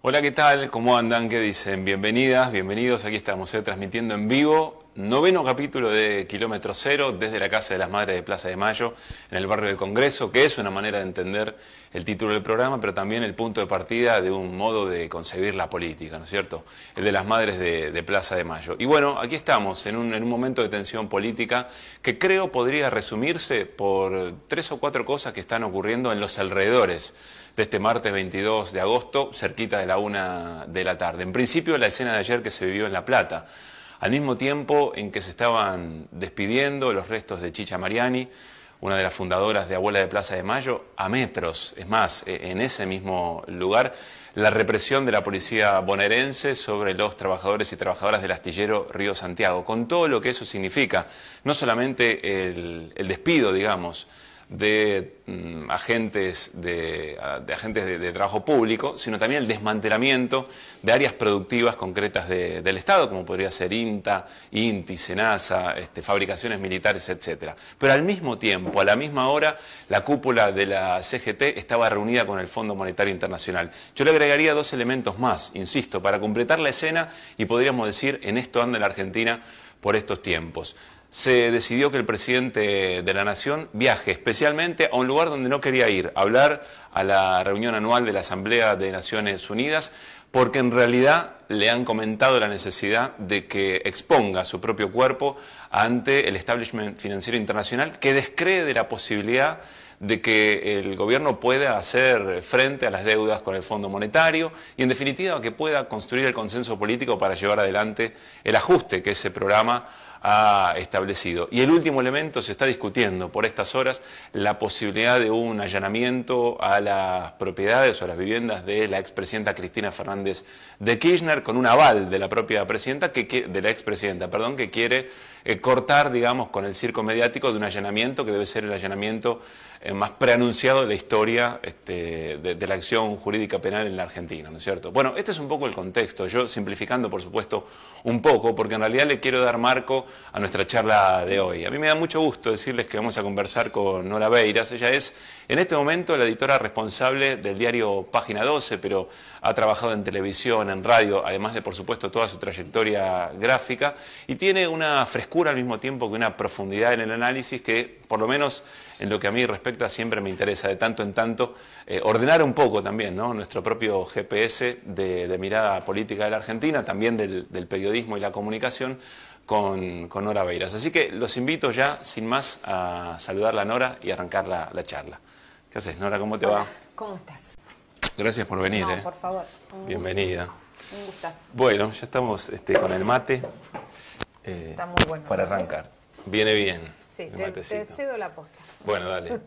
Hola, ¿qué tal? ¿Cómo andan? ¿Qué dicen? Bienvenidas, bienvenidos. Aquí estamos transmitiendo en vivo, 9º capítulo de Kilómetro Cero, desde la Casa de las Madres de Plaza de Mayo, en el barrio de Congreso, que es una manera de entender el título del programa, pero también el punto de partida de un modo de concebir la política, ¿no es cierto? El de las Madres de Plaza de Mayo. Y bueno, aquí estamos, en un momento de tensión política que creo podría resumirse por 3 o 4 cosas que están ocurriendo en los alrededores de este martes 22 de agosto, cerquita de la 1 de la tarde. En principio, la escena de ayer que se vivió en La Plata, al mismo tiempo en que se estaban despidiendo los restos de Chicha Mariani, una de las fundadoras de Abuela de Plaza de Mayo, a metros, es más, en ese mismo lugar, la represión de la policía bonaerense sobre los trabajadores y trabajadoras del astillero Río Santiago, con todo lo que eso significa, no solamente el despido, digamos, de agentes de trabajo público, sino también el desmantelamiento de áreas productivas concretas del Estado, como podría ser INTA, INTI, SENASA, fabricaciones militares, etc. Pero al mismo tiempo, a la misma hora, la cúpula de la CGT estaba reunida con el Fondo Monetario Internacional. Yo le agregaría 2 elementos más, insisto, para completar la escena y podríamos decir, en esto anda la Argentina por estos tiempos. Se decidió que el presidente de la Nación viaje especialmente a un lugar donde no quería ir, a hablar a la reunión anual de la Asamblea de Naciones Unidas, porque en realidad le han comentado la necesidad de que exponga su propio cuerpo ante el establishment financiero internacional, que descree de la posibilidad de que el gobierno pueda hacer frente a las deudas con el Fondo Monetario y, en definitiva, que pueda construir el consenso político para llevar adelante el ajuste que ese programa ha establecido. Y el último elemento, se está discutiendo por estas horas la posibilidad de un allanamiento a las propiedades o a las viviendas de la expresidenta Cristina Fernández de Kirchner, con un aval de la propia presidenta, de la expresidenta, perdón, que quiere cortar, digamos, con el circo mediático de un allanamiento que debe ser el allanamiento más preanunciado de la historia de la acción jurídica penal en la Argentina, ¿no es cierto? Bueno, este es un poco el contexto, yo simplificando, por supuesto, un poco, porque en realidad le quiero dar marco a nuestra charla de hoy. A mí me da mucho gusto decirles que vamos a conversar con Nora Beiras. Ella es, en este momento, la editora responsable del diario Página 12, pero ha trabajado en televisión, en radio, además de, por supuesto, toda su trayectoria gráfica, y tiene una frescura al mismo tiempo que una profundidad en el análisis que, por lo menos en lo que a mí respecta, siempre me interesa de tanto en tanto ordenar un poco también, ¿no?, nuestro propio GPS de mirada política de la Argentina, también del periodismo y la comunicación, con Nora Beiras. Así que los invito ya, sin más, a saludar a Nora y arrancar la charla. ¿Qué haces, Nora? ¿Cómo te va? ¿Cómo estás? Gracias por venir. No, por favor. Bienvenida. Un gustazo. Bueno, ya estamos con el mate. Está muy bueno. Para arrancar. Viene bien. Sí, te cedo la posta. Bueno, dale.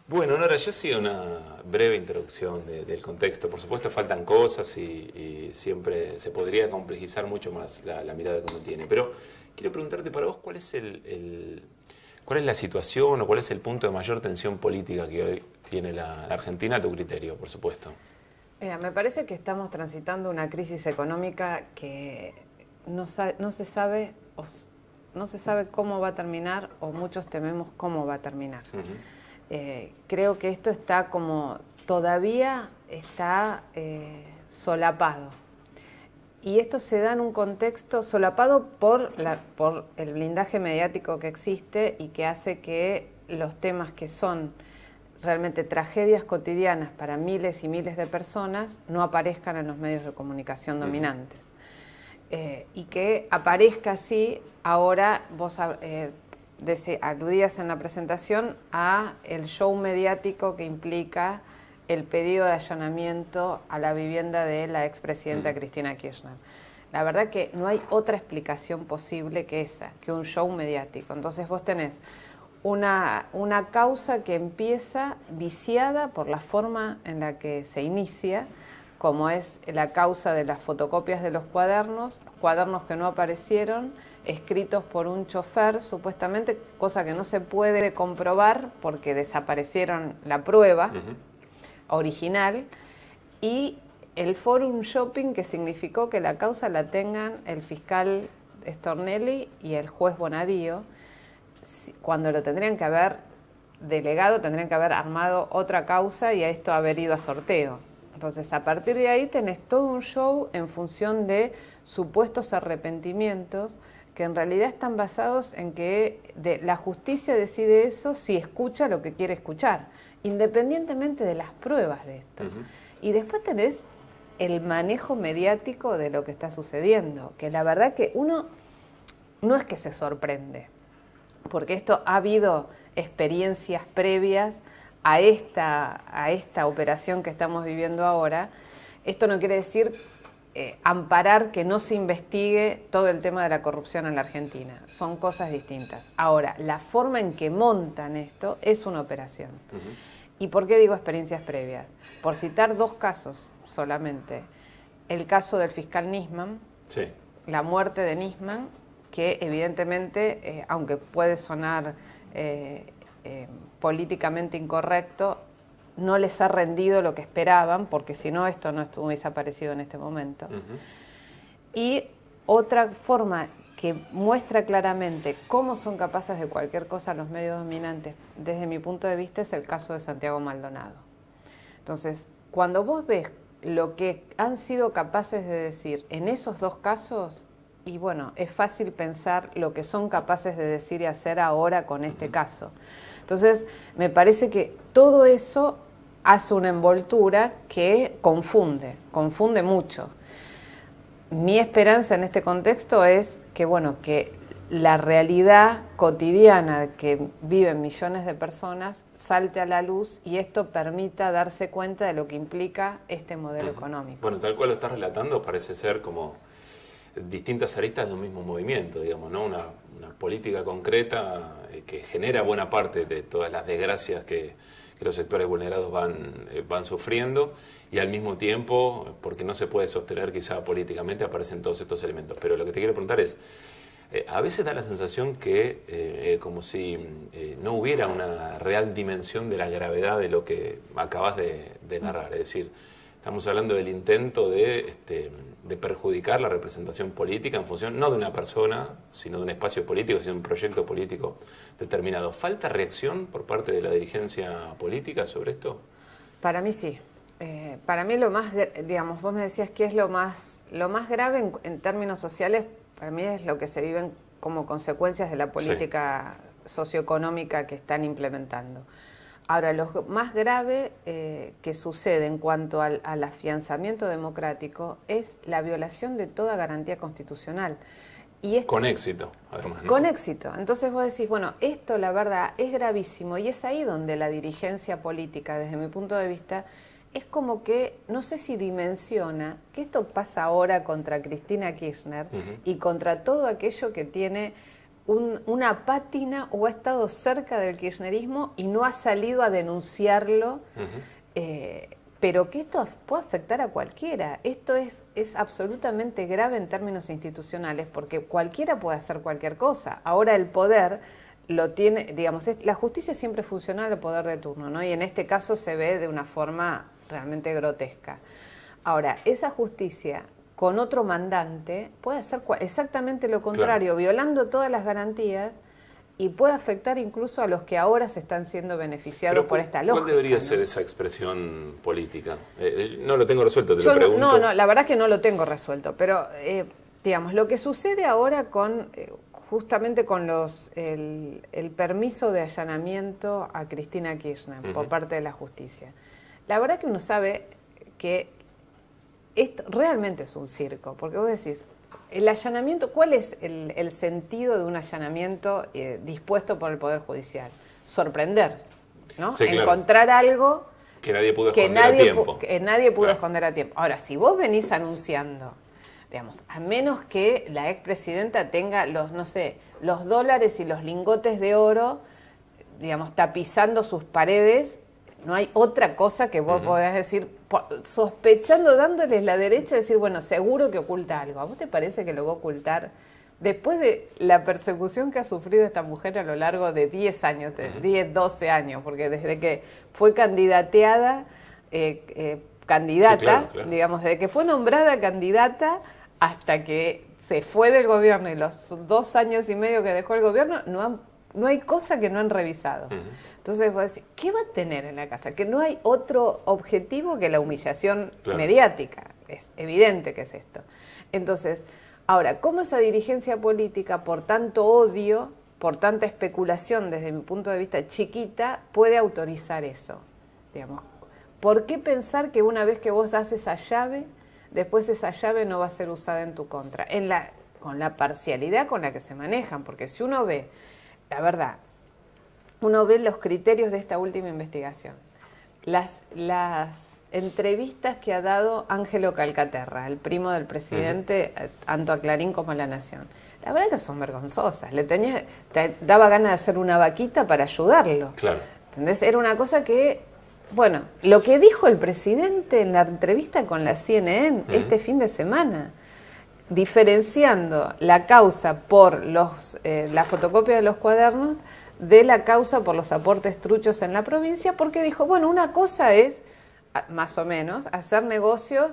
Bueno, Nora, yo hacía una breve introducción del contexto. Por supuesto faltan cosas y siempre se podría complejizar mucho más la mirada que uno tiene. Pero quiero preguntarte para vos, ¿cuál es cuál es la situación o cuál es el punto de mayor tensión política que hoy tiene la Argentina a tu criterio, por supuesto? Mira, me parece que estamos transitando una crisis económica que no se sabe cómo va a terminar, o muchos tememos cómo va a terminar. Creo que esto está todavía está solapado. Y esto se da en un contexto solapado por el blindaje mediático que existe y que hace que los temas que son realmente tragedias cotidianas para miles y miles de personas no aparezcan en los medios de comunicación dominantes. Y que aparezca así, ahora vos aludías en la presentación a el show mediático que implica el pedido de allanamiento a la vivienda de la expresidenta Cristina Kirchner. La verdad que no hay otra explicación posible que esa, que un show mediático. Entonces vos tenés una causa que empieza viciada por la forma en la que se inicia, como es la causa de las fotocopias de los cuadernos que no aparecieron, escritos por un chofer, supuestamente, cosa que no se puede comprobar porque desaparecieron la prueba original, y el forum shopping que significó que la causa la tengan el fiscal Stornelli y el juez Bonadío, cuando lo tendrían que haber delegado, tendrían que haber armado otra causa y a esto haber ido a sorteo. Entonces, a partir de ahí tenés todo un show en función de supuestos arrepentimientos que en realidad están basados en que la justicia decide eso si escucha lo que quiere escuchar, independientemente de las pruebas de esto. Y después tenés el manejo mediático de lo que está sucediendo, que la verdad que uno no es que se sorprende, porque esto ha habido experiencias previas a esta operación que estamos viviendo ahora. Esto no quiere decir amparar que no se investigue todo el tema de la corrupción en la Argentina. Son cosas distintas. Ahora, la forma en que montan esto es una operación. ¿Y por qué digo experiencias previas? Por citar 2 casos solamente. El caso del fiscal Nisman, sí, la muerte de Nisman, que evidentemente, aunque puede sonar políticamente incorrecto, no les ha rendido lo que esperaban, porque si no esto no hubiese aparecido en este momento. Y otra forma que muestra claramente cómo son capaces de cualquier cosa los medios dominantes, desde mi punto de vista, es el caso de Santiago Maldonado. Entonces, cuando vos ves lo que han sido capaces de decir en esos 2 casos, y bueno, es fácil pensar lo que son capaces de decir y hacer ahora con este caso. Entonces, me parece que todo eso hace una envoltura que confunde mucho. Mi esperanza en este contexto es que, bueno, que la realidad cotidiana que viven millones de personas salte a la luz y esto permita darse cuenta de lo que implica este modelo económico. Bueno, tal cual lo estás relatando, parece ser como distintas aristas de un mismo movimiento, digamos, ¿no? Una política concreta que genera buena parte de todas las desgracias que los sectores vulnerados van sufriendo, y al mismo tiempo, porque no se puede sostener quizá políticamente, aparecen todos estos elementos. Pero lo que te quiero preguntar es, a veces da la sensación que como si no hubiera una real dimensión de la gravedad de lo que acabas de narrar, es decir, estamos hablando del intento de perjudicar la representación política en función no de una persona, sino de un espacio político, sino de un proyecto político determinado. ¿Falta reacción por parte de la dirigencia política sobre esto? Para mí sí. Para mí lo más, digamos, vos me decías que es lo más grave en términos sociales, para mí es lo que se viven como consecuencias de la política socioeconómica que están implementando. Ahora, lo más grave que sucede en cuanto al afianzamiento democrático es la violación de toda garantía constitucional. Y con éxito, además, ¿no? Con éxito. Entonces vos decís, bueno, esto la verdad es gravísimo, y es ahí donde la dirigencia política, desde mi punto de vista, es como que, no sé si dimensiona que esto pasa ahora contra Cristina Kirchner y contra todo aquello que tiene una pátina o ha estado cerca del kirchnerismo y no ha salido a denunciarlo, pero que esto puede afectar a cualquiera. Esto es absolutamente grave en términos institucionales, porque cualquiera puede hacer cualquier cosa. Ahora el poder lo tiene, digamos, la justicia siempre funciona al poder de turno, ¿no? Y en este caso se ve de una forma realmente grotesca. Ahora, esa justicia con otro mandante puede hacer exactamente lo contrario, claro, violando todas las garantías, y puede afectar incluso a los que ahora se están siendo beneficiados por esta lógica. ¿Cuál debería ser esa expresión política? No lo tengo resuelto, te lo pregunto. No, la verdad es que no lo tengo resuelto, pero digamos, lo que sucede ahora con justamente con el permiso de allanamiento a Cristina Kirchner por parte de la justicia. La verdad que uno sabe que esto realmente es un circo, porque vos decís, el allanamiento, ¿cuál es el sentido de un allanamiento dispuesto por el Poder Judicial? Sorprender, ¿no? Sí, claro. Encontrar algo que nadie pudo esconder a tiempo. Que nadie pudo esconder a tiempo. Ahora, si vos venís anunciando, digamos, a menos que la expresidenta tenga los dólares y los lingotes de oro, digamos, tapizando sus paredes, no hay otra cosa que vos podés decir, sospechando, dándoles la derecha, decir, bueno, seguro que oculta algo. ¿A vos te parece que lo va a ocultar? Después de la persecución que ha sufrido esta mujer a lo largo de 10 años, 10, 12 años, porque desde que fue candidata, sí, claro. Digamos, desde que fue nombrada candidata hasta que se fue del gobierno y los 2 años y medio que dejó el gobierno, no hay cosa que no han revisado. Entonces vos decís, ¿qué va a tener en la casa? Que no hay otro objetivo que la humillación mediática. Es evidente que es esto. Entonces, ahora, ¿cómo esa dirigencia política, por tanto odio, por tanta especulación desde mi punto de vista chiquita, puede autorizar eso? Digamos, ¿por qué pensar que una vez que vos das esa llave, después esa llave no va a ser usada en tu contra? Con la parcialidad con la que se manejan, porque si uno ve, la verdad, uno ve los criterios de esta última investigación, las entrevistas que ha dado Ángelo Calcaterra, el primo del presidente, tanto a Clarín como a La Nación, la verdad que son vergonzosas. Te daba ganas de hacer una vaquita para ayudarlo. Claro. ¿Entendés? Era una cosa que, bueno, lo que dijo el presidente en la entrevista con la CNN este fin de semana, diferenciando la causa por la fotocopia de los cuadernos de la causa por los aportes truchos en la provincia, porque dijo, bueno, una cosa es, más o menos, hacer negocios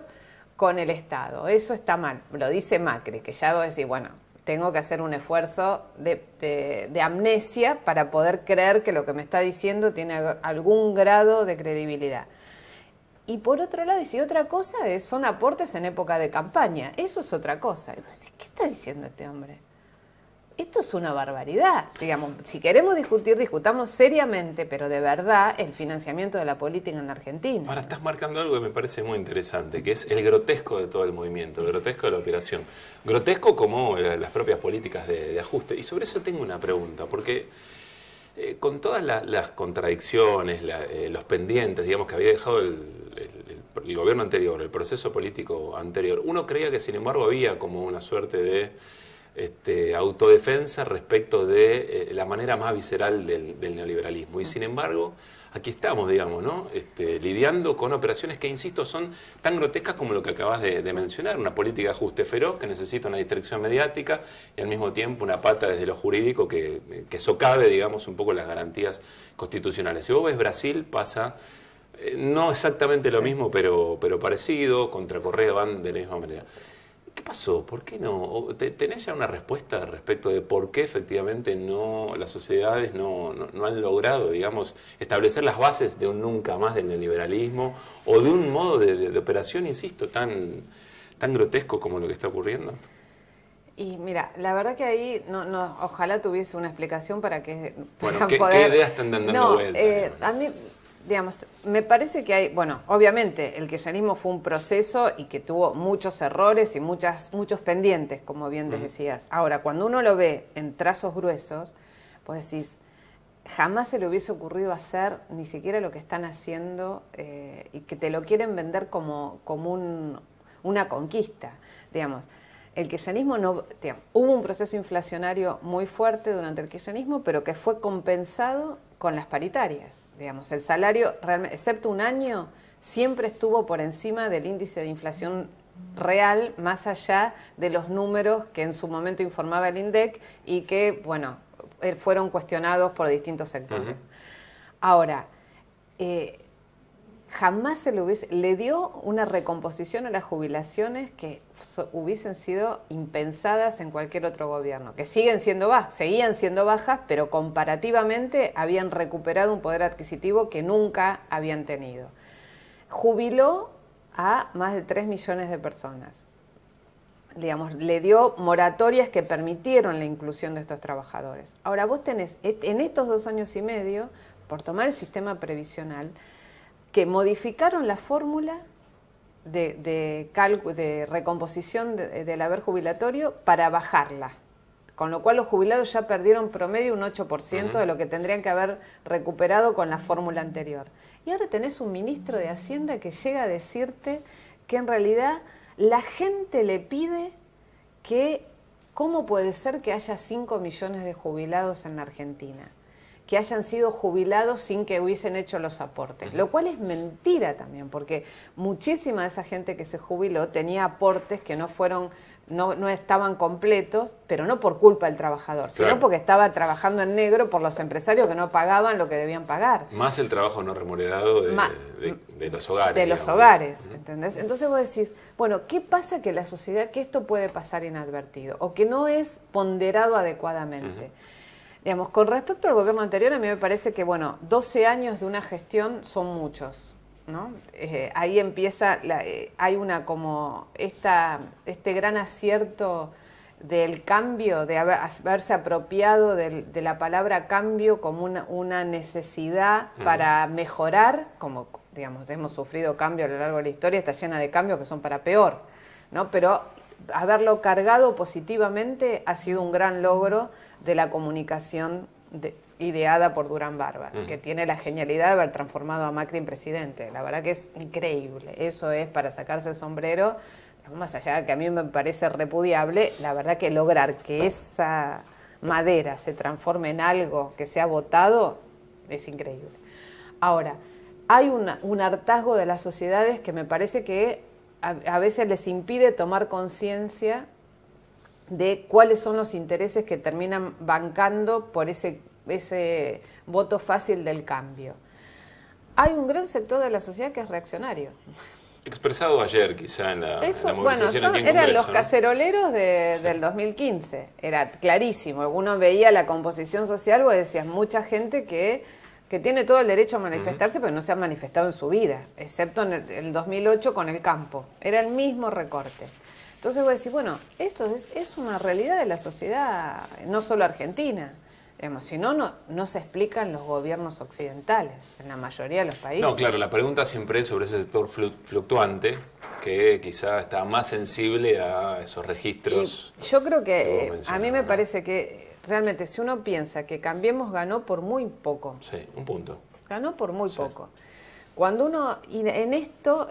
con el Estado. Eso está mal. Lo dice Macri, que ya va a decir, bueno, tengo que hacer un esfuerzo de amnesia para poder creer que lo que me está diciendo tiene algún grado de credibilidad. Y por otro lado, y si otra cosa son aportes en época de campaña. Eso es otra cosa. Y decís, ¿qué está diciendo este hombre? Esto es una barbaridad. Digamos, si queremos discutir, discutamos seriamente, pero de verdad, el financiamiento de la política en la Argentina. Ahora estás marcando algo que me parece muy interesante, que es el grotesco de todo el movimiento, el grotesco de la operación. Grotesco como las propias políticas de ajuste. Y sobre eso tengo una pregunta, porque con todas las contradicciones, los pendientes, digamos, que había dejado el gobierno anterior, el proceso político anterior, uno creía que, sin embargo, había como una suerte de autodefensa respecto de la manera más visceral del neoliberalismo. Y sin embargo, aquí estamos, digamos, ¿no? Lidiando con operaciones que, insisto, son tan grotescas como lo que acabas de mencionar, una política de ajuste feroz que necesita una distracción mediática y al mismo tiempo una pata desde lo jurídico que socave, digamos, un poco las garantías constitucionales. Si vos ves Brasil, pasa no exactamente lo mismo, pero parecido, contra Correa van de la misma manera. ¿Qué pasó? ¿Por qué no? ¿Tenés ya una respuesta respecto de por qué efectivamente las sociedades no han logrado, digamos, establecer las bases de un nunca más del neoliberalismo o de un modo de operación, insisto, tan grotesco como lo que está ocurriendo? Y mira, la verdad que ahí ojalá tuviese una explicación para que bueno, ¿qué ideas están dando vuelta? A mí, digamos, me parece que hay, bueno, obviamente el kirchnerismo fue un proceso y que tuvo muchos errores y muchos pendientes, como bien decías. Ahora, cuando uno lo ve en trazos gruesos, pues decís, jamás se le hubiese ocurrido hacer ni siquiera lo que están haciendo y que te lo quieren vender como una conquista, digamos. El kirchnerismo hubo un proceso inflacionario muy fuerte durante el kirchnerismo, pero que fue compensado con las paritarias. Digamos, el salario, excepto un año, siempre estuvo por encima del índice de inflación real, más allá de los números que en su momento informaba el INDEC y que, bueno, fueron cuestionados por distintos sectores. Ahora, jamás le dio una recomposición a las jubilaciones que hubiesen sido impensadas en cualquier otro gobierno, que seguían siendo bajas, pero comparativamente habían recuperado un poder adquisitivo que nunca habían tenido. Jubiló a más de 3 millones de personas. Digamos, le dio moratorias que permitieron la inclusión de estos trabajadores. Ahora vos tenés, en estos 2 años y medio, por tomar el sistema previsional, que modificaron la fórmula de recomposición del haber jubilatorio para bajarla, con lo cual los jubilados ya perdieron promedio un 8% de lo que tendrían que haber recuperado con la fórmula anterior. Y ahora tenés un ministro de Hacienda que llega a decirte que en realidad la gente le pide que, ¿cómo puede ser que haya 5 millones de jubilados en la Argentina? Que hayan sido jubilados sin que hubiesen hecho los aportes, lo cual es mentira también, porque muchísima de esa gente que se jubiló tenía aportes que no estaban completos, pero no por culpa del trabajador, sino porque estaba trabajando en negro por los empresarios que no pagaban lo que debían pagar. Más el trabajo no remunerado de los hogares. De los hogares, ¿entendés? Entonces vos decís, bueno, ¿qué pasa que la sociedad, que esto puede pasar inadvertido o que no es ponderado adecuadamente? Digamos, con respecto al gobierno anterior, a mí me parece que, bueno, 12 años de una gestión son muchos, ¿no? Ahí empieza, hay una como este gran acierto del cambio, de haberse apropiado de la palabra cambio como una necesidad para mejorar, como, digamos, hemos sufrido cambio a lo largo de la historia, está llena de cambios que son para peor, ¿no? Pero haberlo cargado positivamente ha sido un gran logro de la comunicación ideada por Durán Barba, que tiene la genialidad de haber transformado a Macri en presidente. La verdad que es increíble. Eso es para sacarse el sombrero, más allá de que a mí me parece repudiable, la verdad que lograr que esa madera se transforme en algo que sea votado es increíble. Ahora, hay un hartazgo de las sociedades que me parece que a veces les impide tomar conciencia de cuáles son los intereses que terminan bancando por ese voto fácil del cambio. Hay un gran sector de la sociedad que es reaccionario. Expresado ayer quizá en la movilización bueno, aquí en Congreso, eran los ¿no? caceroleros del 2015, era clarísimo. Uno veía la composición social, vos decías, mucha gente que tiene todo el derecho a manifestarse, pero no se ha manifestado en su vida, excepto en el 2008 con el campo. Era el mismo recorte. Entonces vos decís, bueno, esto es una realidad de la sociedad, no solo argentina. Digamos, si no se explican los gobiernos occidentales, en la mayoría de los países. No, claro, la pregunta siempre es sobre ese sector fluctuante, que quizá está más sensible a esos registros. Y yo creo que a mí me parece que realmente si uno piensa que Cambiemos ganó por muy poco. Sí, un punto. Ganó por muy poco. Cuando uno, y en esto,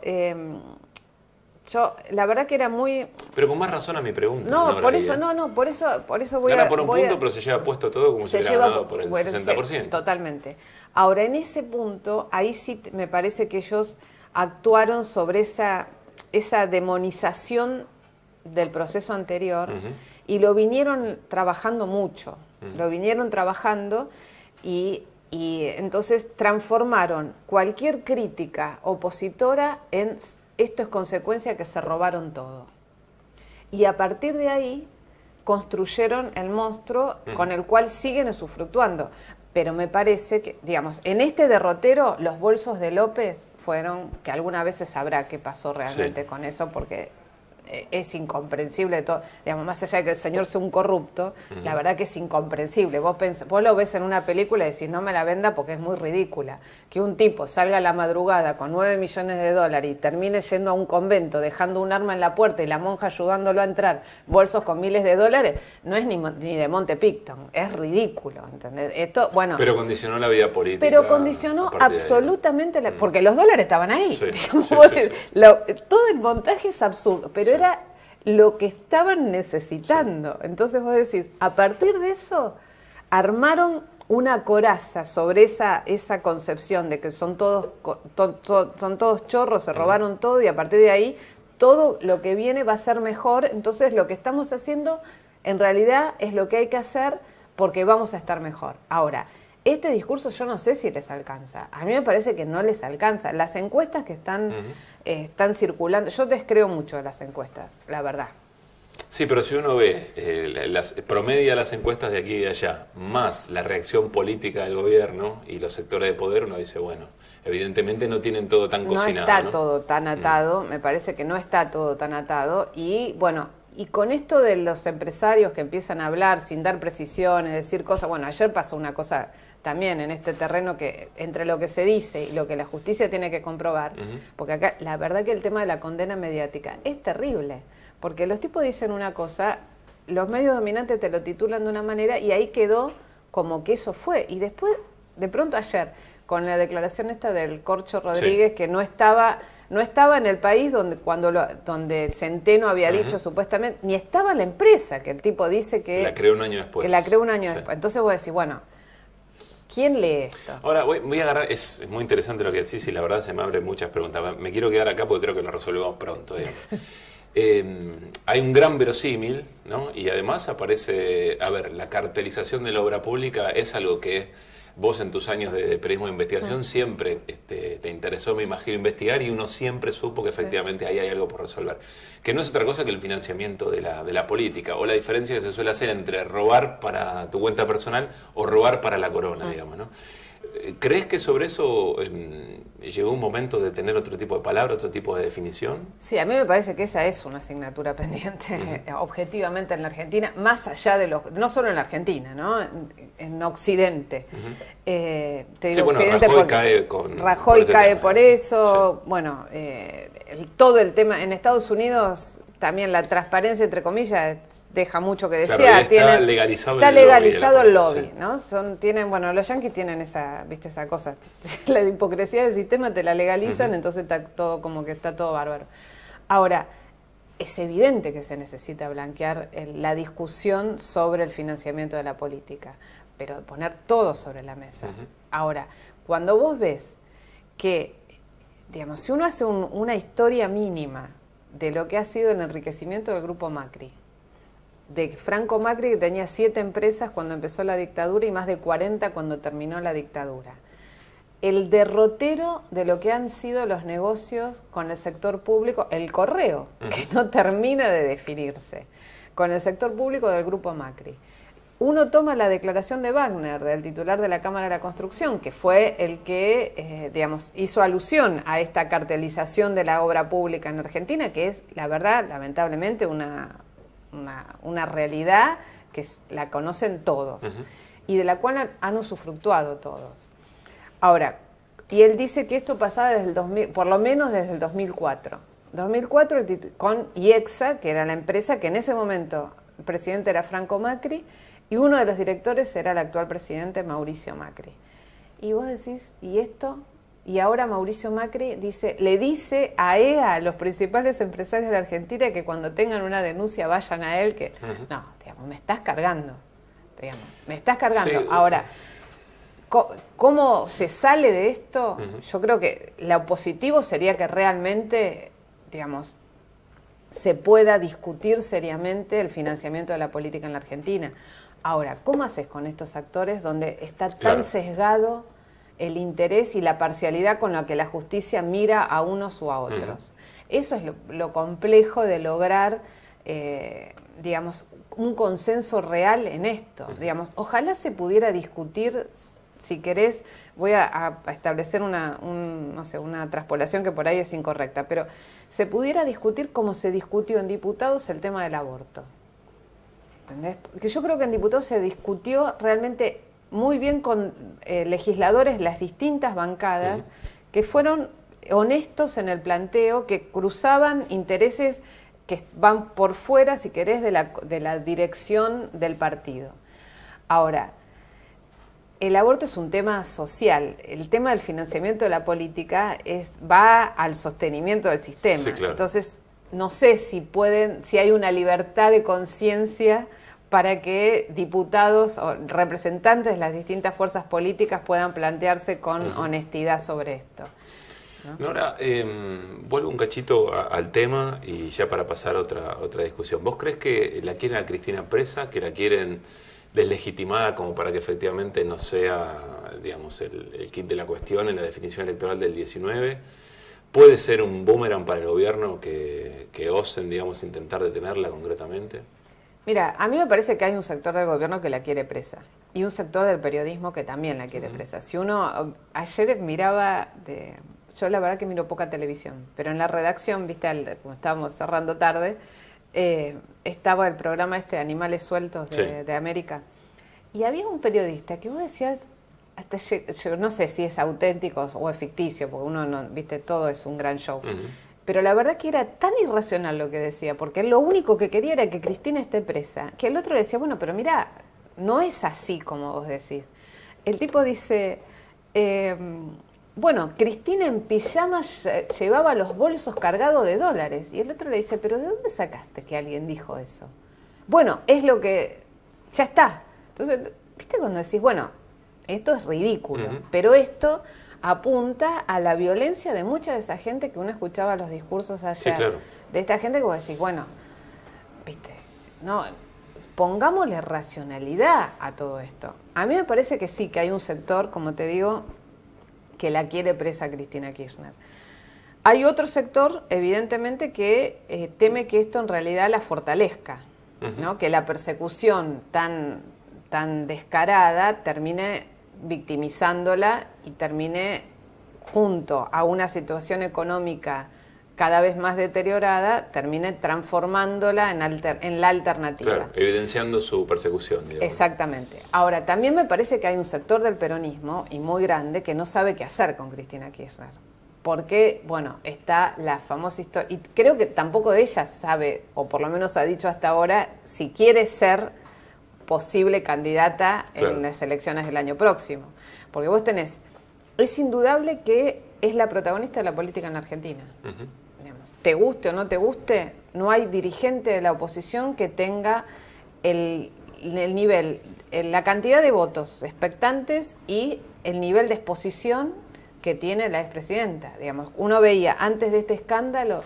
yo, la verdad que era muy... Pero con más razón a mi pregunta. No, por eso voy a... Gana por un punto, pero se lleva puesto todo como si hubiera ganado por el 60%. Totalmente. Ahora, en ese punto, ahí sí me parece que ellos actuaron sobre esa demonización del proceso anterior y lo vinieron trabajando mucho. Lo vinieron trabajando y entonces transformaron cualquier crítica opositora en... Esto es consecuencia que se robaron todo. Y a partir de ahí construyeron el monstruo con el cual siguen usufructuando. Pero me parece que, digamos, en este derrotero los bolsos de López fueron, que alguna vez se sabrá qué pasó realmente con eso, porque es incomprensible todo. Digamos, más allá de que el señor sea un corrupto, la verdad que es incomprensible. Vos lo ves en una película y decís, no me la venda porque es muy ridícula. Que un tipo salga a la madrugada con 9 millones de dólares y termine yendo a un convento, dejando un arma en la puerta y la monja ayudándolo a entrar, bolsos con miles de dólares, no es ni de Monty Python, es ridículo, ¿entendés? Esto, bueno, pero condicionó la vida política. Pero condicionó absolutamente, porque los dólares estaban ahí. Sí, digamos, sí. Todo el montaje es absurdo, pero era lo que estaban necesitando. Entonces vos decís, a partir de eso, armaron una coraza sobre esa concepción de que son todos chorros, se robaron todo, y a partir de ahí todo lo que viene va a ser mejor. Entonces lo que estamos haciendo en realidad es lo que hay que hacer porque vamos a estar mejor. Ahora, este discurso yo no sé si les alcanza. A mí me parece que no les alcanza. Las encuestas que están circulando, yo descreo mucho de las encuestas, la verdad. Sí, pero si uno ve, promedia las encuestas de aquí y de allá, más la reacción política del gobierno y los sectores de poder, uno dice, bueno, evidentemente no tienen todo tan cocinado. No está todo tan atado, me parece que no está todo tan atado. Y bueno, y con esto de los empresarios que empiezan a hablar sin dar precisiones, decir cosas, bueno, ayer pasó una cosa también en este terreno que entre lo que se dice y lo que la justicia tiene que comprobar, porque acá la verdad que el tema de la condena mediática es terrible, porque los tipos dicen una cosa, los medios dominantes te lo titulan de una manera y ahí quedó como que eso fue, y después, de pronto ayer, con la declaración esta del Corcho Rodríguez, que no estaba en el país donde Centeno había dicho supuestamente, ni estaba la empresa, que el tipo dice que... La creó un año después. Que la creó un año después. Entonces vos decís, bueno, ¿quién lee esto? Ahora voy a agarrar, es muy interesante lo que decís y la verdad se me abren muchas preguntas. Me quiero quedar acá porque creo que lo resolvemos pronto. Hay un gran verosímil, ¿no? Y además aparece, la cartelización de la obra pública es algo que vos en tus años de periodismo de investigación siempre te interesó, me imagino, investigar, y uno siempre supo que efectivamente ahí hay algo por resolver. Que no es otra cosa que el financiamiento de la política, o la diferencia que se suele hacer entre robar para tu cuenta personal o robar para la corona, digamos, ¿no? ¿Crees que sobre eso llegó un momento de tener otro tipo de palabra, otro tipo de definición? Sí, a mí me parece que esa es una asignatura pendiente objetivamente en la Argentina, más allá de los, no solo en la Argentina, ¿no? En Occidente. Te digo sí, bueno, Occidente Rajoy porque cae con... Rajoy cae tema, por eso, sí. bueno, todo el tema, en Estados Unidos también la transparencia, entre comillas, deja mucho que desear. Claro, está legalizado está el lobby. legalizado el lobby, Sí. ¿no? Tienen, bueno, los yanquis tienen esa cosa, la hipocresía del sistema, te la legalizan, entonces está todo como que está todo bárbaro. Ahora, es evidente que se necesita blanquear la discusión sobre el financiamiento de la política, pero poner todo sobre la mesa. Ahora, cuando vos ves que, digamos, si uno hace una historia mínima de lo que ha sido el enriquecimiento del grupo Macri, de Franco Macri, que tenía 7 empresas cuando empezó la dictadura y más de 40 cuando terminó la dictadura. El derrotero de lo que han sido los negocios con el sector público, el correo, que no termina de definirse, con el sector público del grupo Macri. Uno toma la declaración de Wagner, del titular de la Cámara de la Construcción, que fue el que, digamos, hizo alusión a esta cartelización de la obra pública en Argentina, que es, la verdad, lamentablemente, una realidad que la conocen todos y de la cual han usufructuado todos. Ahora, y él dice que esto pasaba desde el 2000, por lo menos desde el 2004. 2004 con IEXA, que era la empresa que en ese momento el presidente era Franco Macri y uno de los directores era el actual presidente Mauricio Macri. Y vos decís, ¿y esto? Y ahora Mauricio Macri le dice a EA, a los principales empresarios de la Argentina, que cuando tengan una denuncia vayan a él, que no, digamos, me estás cargando, digamos, me estás cargando. Sí. Ahora, ¿cómo se sale de esto? Yo creo que lo positivo sería que realmente, digamos, se pueda discutir seriamente el financiamiento de la política en la Argentina. Ahora, ¿cómo haces con estos actores donde está tan sesgado el interés y la parcialidad con la que la justicia mira a unos u a otros? Eso es lo complejo de lograr, digamos, un consenso real en esto. Digamos, ojalá se pudiera discutir, si querés, voy a establecer una traspolación que por ahí es incorrecta, pero se pudiera discutir como se discutió en diputados el tema del aborto. ¿Entendés? Porque yo creo que en diputados se discutió realmente muy bien con legisladores, las distintas bancadas, que fueron honestos en el planteo, que cruzaban intereses que van por fuera, si querés, de la dirección del partido. Ahora, el aborto es un tema social. El tema del financiamiento de la política va al sostenimiento del sistema. Sí, claro. Entonces, no sé si hay una libertad de conciencia para que diputados o representantes de las distintas fuerzas políticas puedan plantearse con honestidad sobre esto, ¿no? Nora, vuelvo un cachito al tema y ya para pasar a otra discusión. ¿Vos crees que la quieren a Cristina presa, que la quieren deslegitimada como para que efectivamente no sea, digamos, el kit de la cuestión en la definición electoral del 19? ¿Puede ser un boomerang para el gobierno que osen, digamos, intentar detenerla concretamente? Mira, a mí me parece que hay un sector del gobierno que la quiere presa y un sector del periodismo que también la quiere presa. Si uno, ayer miraba, yo la verdad que miro poca televisión, pero en la redacción, viste, como estábamos cerrando tarde, estaba el programa Animales Sueltos de América, y había un periodista que vos decías, hasta yo no sé si es auténtico o es ficticio, porque uno no, viste, todo es un gran show. Pero la verdad que era tan irracional lo que decía, porque él lo único que quería era que Cristina esté presa, que el otro le decía, bueno, pero mira, no es así como vos decís. El tipo dice, bueno, Cristina en pijama llevaba los bolsos cargados de dólares. Y el otro le dice, pero ¿de dónde sacaste que alguien dijo eso? Bueno, es lo que... ya está. Entonces, viste cuando decís, bueno, esto es ridículo, pero esto apunta a la violencia de mucha de esa gente que uno escuchaba los discursos ayer. Sí, claro. De esta gente que vos decís, bueno, viste, no, pongámosle racionalidad a todo esto. A mí me parece que sí, que hay un sector, como te digo, que la quiere presa Cristina Kirchner. Hay otro sector, evidentemente, que teme que esto en realidad la fortalezca, ¿no? Que la persecución tan descarada termine victimizándola y termine, junto a una situación económica cada vez más deteriorada, termine transformándola en la alternativa. Claro, evidenciando su persecución, digamos. Exactamente. Ahora, también me parece que hay un sector del peronismo, y muy grande, que no sabe qué hacer con Cristina Kirchner. Porque, bueno, está la famosa historia, y creo que tampoco ella sabe, o por lo menos ha dicho hasta ahora, si quiere ser posible candidata en las elecciones del año próximo. Porque vos tenés, es indudable que es la protagonista de la política en la Argentina. Digamos, te guste o no te guste, no hay dirigente de la oposición que tenga el nivel, la cantidad de votos expectantes y el nivel de exposición que tiene la expresidenta. Digamos, uno veía antes de este escándalo,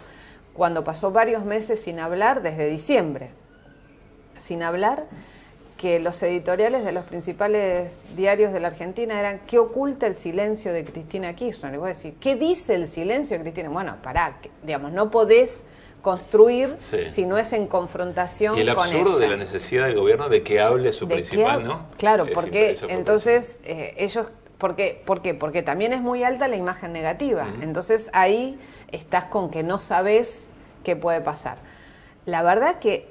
cuando pasó varios meses sin hablar, desde diciembre, sin hablar, que los editoriales de los principales diarios de la Argentina eran ¿qué oculta el silencio de Cristina Kirchner? Y vos decís, ¿qué dice el silencio de Cristina? Bueno, digamos, no podés construir si no es en confrontación con ella. Y el absurdo de la necesidad del gobierno de que hable su principal, ¿no? Claro, porque entonces ellos... ¿Por qué? Porque también es muy alta la imagen negativa. Entonces ahí estás con que no sabes qué puede pasar. La verdad que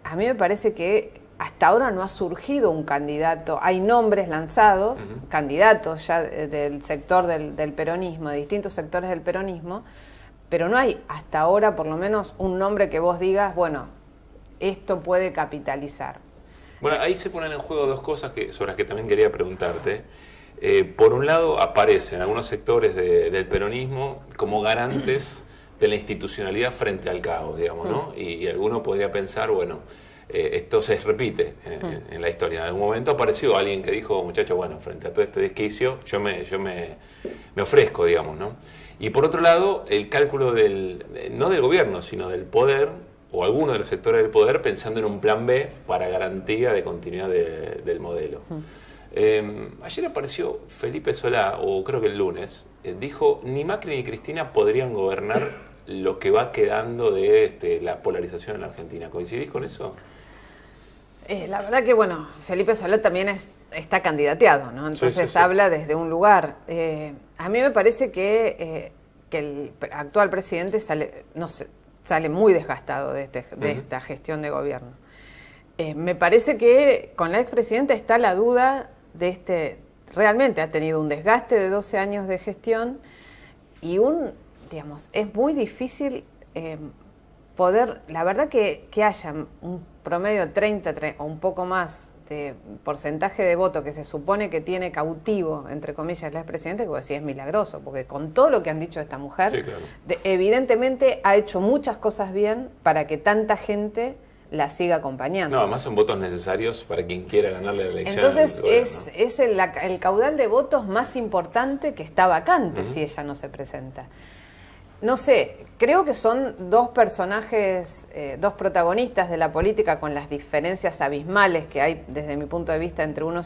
a mí me parece que hasta ahora no ha surgido un candidato. Hay nombres lanzados, candidatos ya del sector del peronismo, de distintos sectores del peronismo, pero no hay hasta ahora por lo menos un nombre que vos digas, bueno, esto puede capitalizar. Bueno, ahí se ponen en juego dos cosas sobre las que también quería preguntarte. Por un lado, aparecen algunos sectores del peronismo como garantes de la institucionalidad frente al caos, digamos, ¿no? Y alguno podría pensar, bueno, esto se repite en la historia. En algún momento apareció alguien que dijo, muchachos, bueno, frente a todo este desquicio, yo me ofrezco, digamos, ¿no? Y por otro lado, el cálculo no del gobierno, sino del poder, o alguno de los sectores del poder, pensando en un plan B para garantía de continuidad del modelo. Ayer apareció Felipe Solá, o creo que el lunes, dijo, ni Macri ni Cristina podrían gobernar lo que va quedando de la polarización en la Argentina. ¿Coincidís con eso? La verdad que, bueno, Felipe Solá también está candidateado, ¿no? Entonces habla desde un lugar. A mí me parece que el actual presidente sale muy desgastado de esta gestión de gobierno. Me parece que con la expresidenta está la duda de realmente ha tenido un desgaste de 12 años de gestión y digamos, es muy difícil poder, la verdad que haya un promedio de 30 o un poco más de porcentaje de voto que se supone que tiene cautivo, entre comillas, la expresidenta, que vos decís, es milagroso, porque con todo lo que han dicho de esta mujer, sí, claro, evidentemente ha hecho muchas cosas bien para que tanta gente la siga acompañando. No, además son votos necesarios para quien quiera ganarle la elección. Entonces es el caudal de votos más importante que está vacante si ella no se presenta. No sé, creo que son dos personajes, dos protagonistas de la política con las diferencias abismales que hay desde mi punto de vista entre una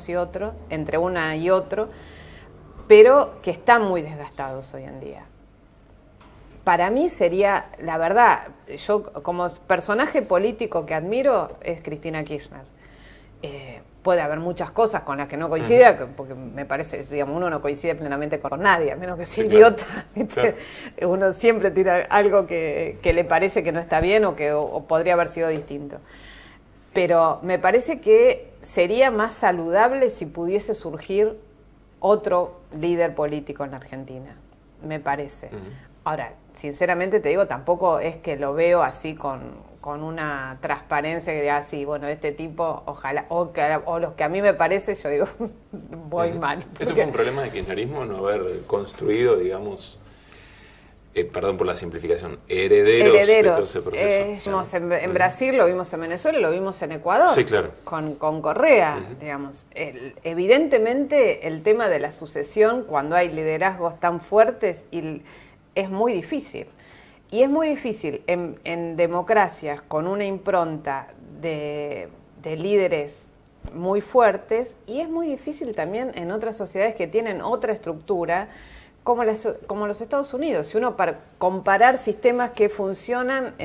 y otro, pero que están muy desgastados hoy en día. Para mí sería, la verdad, yo como personaje político que admiro es Cristina Kirchner. Puede haber muchas cosas con las que no coincida, porque me parece, digamos, uno no coincide plenamente con nadie, a menos que sea idiota. Claro. Uno siempre tira algo que le parece que no está bien o podría haber sido distinto. Pero me parece que sería más saludable si pudiese surgir otro líder político en la Argentina, me parece. Ahora, sinceramente te digo, tampoco es que lo veo así con una transparencia que diga así, bueno, este tipo, ojalá, o los que a mí me parece, yo digo, voy mal. ¿Eso fue un problema de kirchnerismo, no haber construido, digamos, perdón por la simplificación, herederos de todo ese proceso? Vimos en Brasil, lo vimos en Venezuela, lo vimos en Ecuador, sí, claro, con Correa, digamos. Evidentemente el tema de la sucesión, cuando hay liderazgos tan fuertes, es muy difícil. Y es muy difícil en democracias con una impronta de líderes muy fuertes, y es muy difícil también en otras sociedades que tienen otra estructura, como los Estados Unidos. Si uno para comparar sistemas que funcionan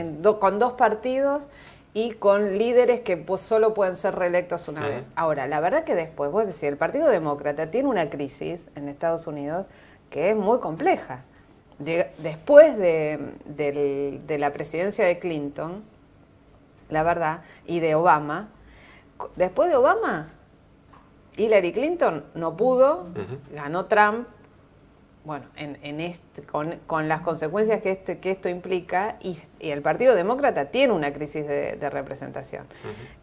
con dos partidos y con líderes que solo pueden ser reelectos una vez. Ahora, la verdad que después, vos decís, el Partido Demócrata tiene una crisis en Estados Unidos que es muy compleja. Después de la presidencia de Clinton, la verdad, y de Obama, después de Obama, Hillary Clinton no pudo, ganó Trump, bueno, con las consecuencias que esto implica, y el Partido Demócrata tiene una crisis de representación.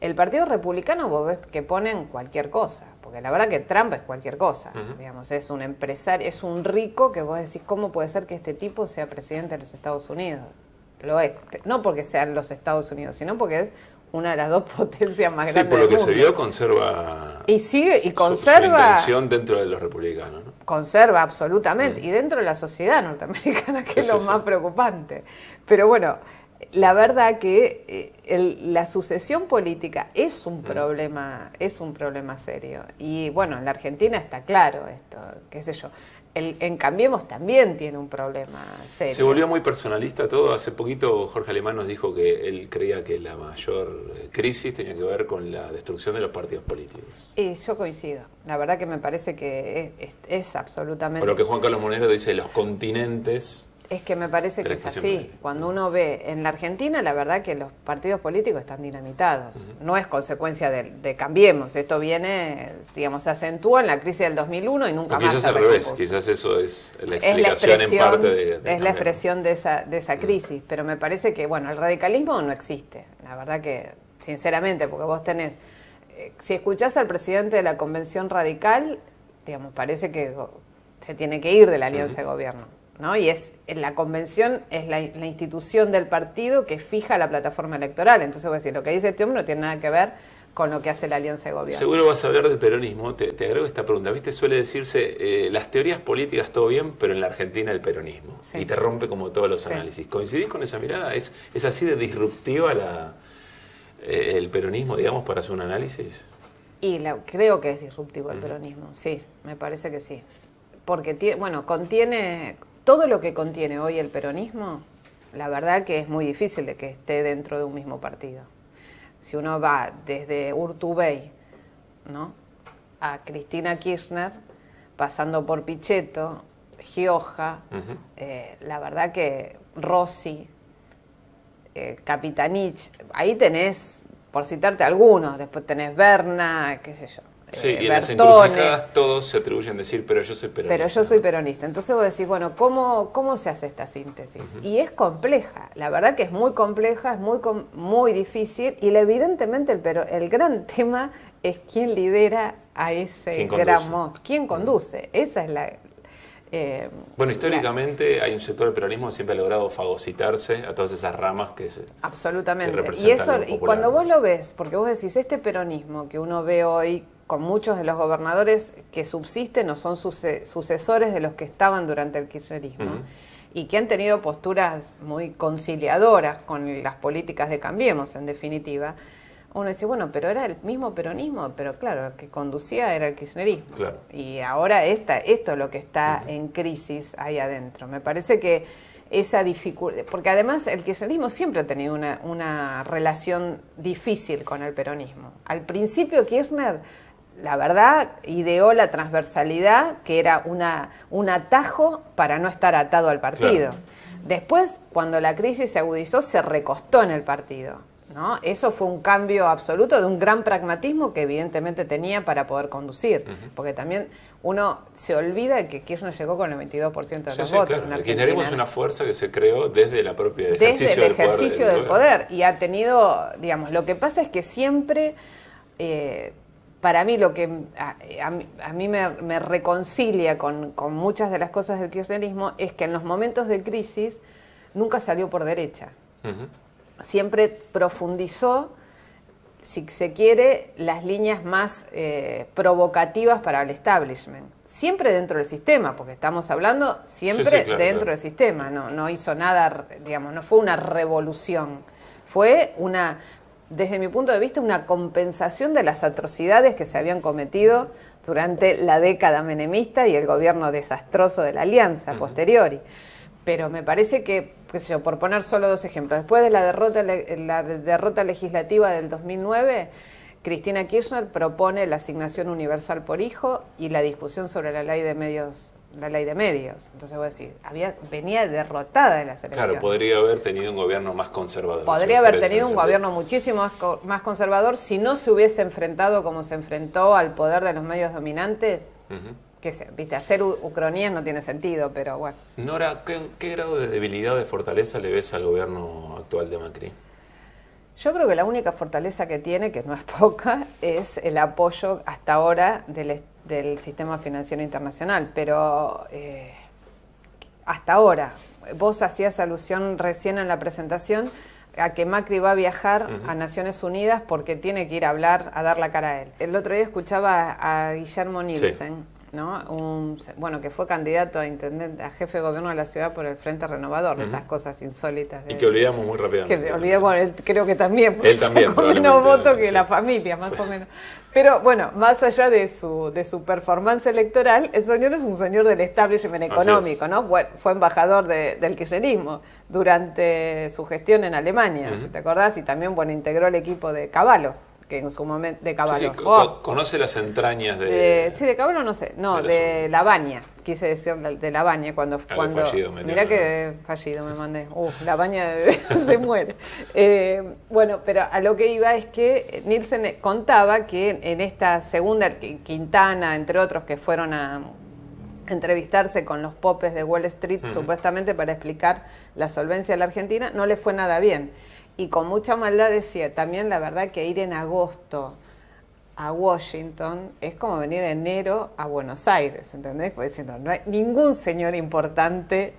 El Partido Republicano, vos ves que ponen cualquier cosa, porque la verdad que Trump es cualquier cosa, digamos, es un empresario, es un rico que vos decís, ¿cómo puede ser que este tipo sea presidente de los Estados Unidos? Lo es, no porque sean los Estados Unidos, sino porque es una de las dos potencias más grandes por lo del que mundo. se vio, conserva conserva su intención dentro de los republicanos, ¿no? Conserva absolutamente, y dentro de la sociedad norteamericana, que es lo más preocupante. Pero bueno, la verdad que la sucesión política es un problema serio. Y bueno, en la Argentina está claro esto, qué sé yo. En Cambiemos también tiene un problema serio. Se volvió muy personalista todo. Hace poquito Jorge Alemán nos dijo que él creía que la mayor crisis tenía que ver con la destrucción de los partidos políticos. Y yo coincido. La verdad que me parece que es absolutamente... Por lo que Juan Carlos Monero dice, los continentes... Es que me parece que es así. Cuando uno ve en la Argentina, la verdad que los partidos políticos están dinamitados. No es consecuencia de Cambiemos. Esto viene, digamos, se acentúa en la crisis del 2001 y nunca más. Quizás al revés. Quizás eso es la explicación en parte de es la expresión de esa crisis. Pero me parece que, bueno, el radicalismo no existe. La verdad que, sinceramente, porque vos tenés... si escuchás al presidente de la Convención Radical, digamos, parece que se tiene que ir de la alianza de gobierno, ¿no? Y la convención es la institución del partido que fija la plataforma electoral. Entonces voy a decir, lo que dice este hombre no tiene nada que ver con lo que hace la alianza de gobierno. Seguro vas a hablar del peronismo. Te agrego esta pregunta. ¿Viste? Suele decirse, las teorías políticas todo bien, pero en la Argentina el peronismo. Sí. Y te rompe como todos los análisis. ¿Coincidís con esa mirada? ¿Es así de disruptiva el peronismo, digamos, para hacer un análisis? Creo que es disruptivo el peronismo, sí, me parece que sí. Porque, contiene... Todo lo que contiene hoy el peronismo, la verdad que es muy difícil de que esté dentro de un mismo partido. Si uno va desde Urtubey, ¿no?, a Cristina Kirchner, pasando por Pichetto, Gioja, la verdad que Rossi, Capitanich, ahí tenés, por citarte algunos, después tenés Berna, qué sé yo. Sí, y en las encrucijadas todos se atribuyen a decir, pero yo soy peronista. Pero yo soy peronista. Entonces vos decís, bueno, ¿cómo se hace esta síntesis? Y es compleja, la verdad que es muy compleja, es muy difícil, y evidentemente el gran tema es quién lidera a ese gran monstruo. ¿Quién conduce? Esa es la... bueno, históricamente hay un sector del peronismo que siempre ha logrado fagocitarse a todas esas ramas que se... Absolutamente. Que representan y cuando vos lo ves, porque vos decís, este peronismo que uno ve hoy con muchos de los gobernadores que subsisten o son sucesores de los que estaban durante el kirchnerismo, y que han tenido posturas muy conciliadoras con las políticas de Cambiemos, en definitiva, uno dice, bueno, pero era el mismo peronismo, pero claro, el que conducía era el kirchnerismo. Claro. Y ahora esto es lo que está en crisis ahí adentro. Me parece que esa dificultad, porque además el kirchnerismo siempre ha tenido una relación difícil con el peronismo. Al principio Kirchner, la verdad, ideó la transversalidad, que era un atajo para no estar atado al partido. Claro. Después, cuando la crisis se agudizó, se recostó en el partido, ¿no? Eso fue un cambio absoluto de un gran pragmatismo que evidentemente tenía para poder conducir, porque también uno se olvida de que Kirchner llegó con el 22% de los votos. Claro. El kirchnerismo es una fuerza que se creó desde la propia ejercicio del poder, y ha tenido, digamos, lo que pasa es que siempre... para mí lo que a mí me reconcilia con muchas de las cosas del kirchnerismo es que en los momentos de crisis nunca salió por derecha. Siempre profundizó, si se quiere, las líneas más provocativas para el establishment. Siempre dentro del sistema, porque estamos hablando siempre dentro del sistema. No hizo nada, digamos, no fue una revolución. Fue desde mi punto de vista, una compensación de las atrocidades que se habían cometido durante la década menemista y el gobierno desastroso de la Alianza posteriori. Pero me parece que, qué sé yo, por poner solo 2 ejemplos, después de la derrota legislativa del 2009, Cristina Kirchner propone la asignación universal por hijo y la discusión sobre la ley de medios. Entonces voy a decir, venía derrotada de las elecciones. Claro, podría haber tenido un gobierno más conservador. Podría haber tenido un gobierno muchísimo más conservador si no se hubiese enfrentado como se enfrentó al poder de los medios dominantes. Que viste, hacer ucronías no tiene sentido, pero bueno. Nora, ¿qué grado de debilidad o de fortaleza le ves al gobierno actual de Macri? Yo creo que la única fortaleza que tiene, que no es poca, es el apoyo hasta ahora del sistema financiero internacional, pero hasta ahora, vos hacías alusión recién en la presentación a que Macri va a viajar a Naciones Unidas porque tiene que ir a hablar, a dar la cara a él. El otro día escuchaba a Guillermo Nielsen, ¿no? Que fue candidato a intendente, a jefe de gobierno de la ciudad por el Frente Renovador, esas cosas insólitas. Y que olvidamos muy rápidamente. Que olvidamos, creo que también, él también, con menos votos que la familia, más o menos. Pero bueno, más allá de su performance electoral, el señor es un señor del establishment económico, ¿no? Fue embajador del kirchnerismo durante su gestión en Alemania, si te acordás, y también, integró el equipo de Cavallo, que en su momento, de Cavallo. ¿Conoce las entrañas de...? Sí, de Cavallo no sé, no, de Lavagna, quise decir de Lavagna, cuando fallido, mirá que fallido me mandé, Lavagna se muere. Pero a lo que iba es que Nielsen contaba que en esta segunda, Quintana, entre otros, que fueron a entrevistarse con los popes de Wall Street, supuestamente para explicar la solvencia de la Argentina, no le fue nada bien. Y con mucha maldad decía, también la verdad que ir en agosto a Washington es como venir en enero a Buenos Aires, ¿entendés? Porque diciendo, no hay ningún señor importante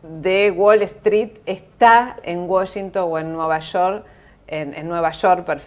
de Wall Street está en Washington o en Nueva York, en Nueva York